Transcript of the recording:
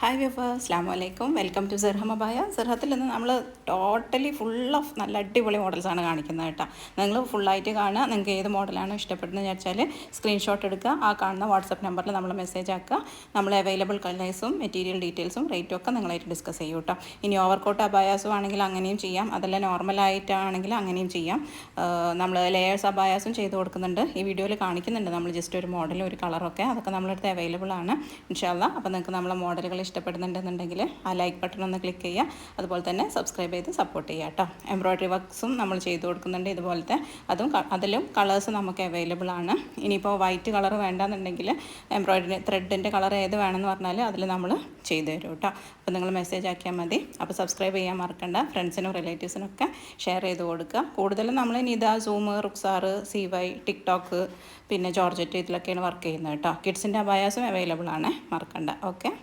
Hi viewers, അസ്സലാമു അലൈക്കും. Welcome to സിർഹം അബായ. സിർഹത്തിൽ നിന്ന് നമ്മൾ ടോട്ടലി ഫുൾ ഓഫ് നല്ല അടിപൊളി മോഡൽസാണ് കാണിക്കുന്നത് കേട്ടോ. നിങ്ങൾ ഫുള്ളായിട്ട് കാണുക. നിങ്ങൾക്ക് ഏത് മോഡലാണ് ഇഷ്ടപ്പെടുന്നത് വെച്ചാൽ സ്ക്രീൻഷോട്ട് എടുക്കുക. ആ കാണുന്ന വാട്സപ്പ് നമ്പറിൽ നമ്മൾ മെസ്സേജ് ആക്കുക. നമ്മൾ അവൈലബിൾ കളേഴ്സും മെറ്റീരിയൽ ഡീറ്റെയിൽസും റേറ്റും ഒക്കെ നിങ്ങളായിട്ട് ഡിസ്കസ് ചെയ്യും കേട്ടോ. ഇനി ഓവർകോട്ട് അബായാസും ആണെങ്കിൽ അങ്ങനെയും ചെയ്യാം, അതല്ല നോർമലായിട്ടാണെങ്കിൽ അങ്ങനെയും ചെയ്യാം. നമ്മൾ ലെയേഴ്സ് അബായാസും ചെയ്ത് കൊടുക്കുന്നുണ്ട്. ഈ വീഡിയോയിൽ കാണിക്കുന്നുണ്ട് നമ്മൾ ജസ്റ്റ് ഒരു മോഡലും ഒരു കളറൊക്കെ, അതൊക്കെ നമ്മളടുത്ത് അവൈലബിൾ ആണ് ഇൻഷാ അല്ലാ. അപ്പോൾ നിങ്ങൾക്ക് നമ്മളെ മോഡലുകൾ ഇഷ്ടപ്പെടുന്നുണ്ടെന്നുണ്ടെങ്കിൽ ആ ലൈക്ക് ബട്ടൺ ഒന്ന് ക്ലിക്ക് ചെയ്യുക. അതുപോലെ തന്നെ സബ്സ്ക്രൈബ് ചെയ്ത് സപ്പോർട്ട് ചെയ്യുക കേട്ടോ. എംബ്രോയ്ഡറി വർക്ക്സും നമ്മൾ ചെയ്ത് കൊടുക്കുന്നുണ്ട് ഇതുപോലത്തെ. അതിലും കളേഴ്സ് നമുക്ക് അവൈലബിൾ ആണ്. ഇനിയിപ്പോൾ വൈറ്റ് കളർ വേണ്ടെന്നുണ്ടെങ്കിൽ എംബ്രോയ്ഡറി ത്രെഡിൻ്റെ കളർ ഏത് വേണമെന്ന് പറഞ്ഞാൽ അതിൽ നമ്മൾ ചെയ്തു തരും കേട്ടോ. അപ്പോൾ നിങ്ങൾ മെസ്സേജ് ആക്കിയാൽ മതി. അപ്പോൾ സബ്സ്ക്രൈബ് ചെയ്യാൻ മറക്കണ്ട. ഫ്രണ്ട്സിനും റിലേറ്റീവ്സിനൊക്കെ ഷെയർ ചെയ്ത് കൊടുക്കുക. കൂടുതലും നമ്മൾ നിദ, സൂം, റുക്സാർ, CY, ടിക്ടോക്ക്, പിന്നെ ജോർജറ്റ് ഇതിലൊക്കെയാണ് വർക്ക് ചെയ്യുന്നത് കേട്ടോ. കിഡ്സിൻ്റെ അബായാസും അവൈലബിൾ ആണ്, മറക്കണ്ട. ഓക്കെ.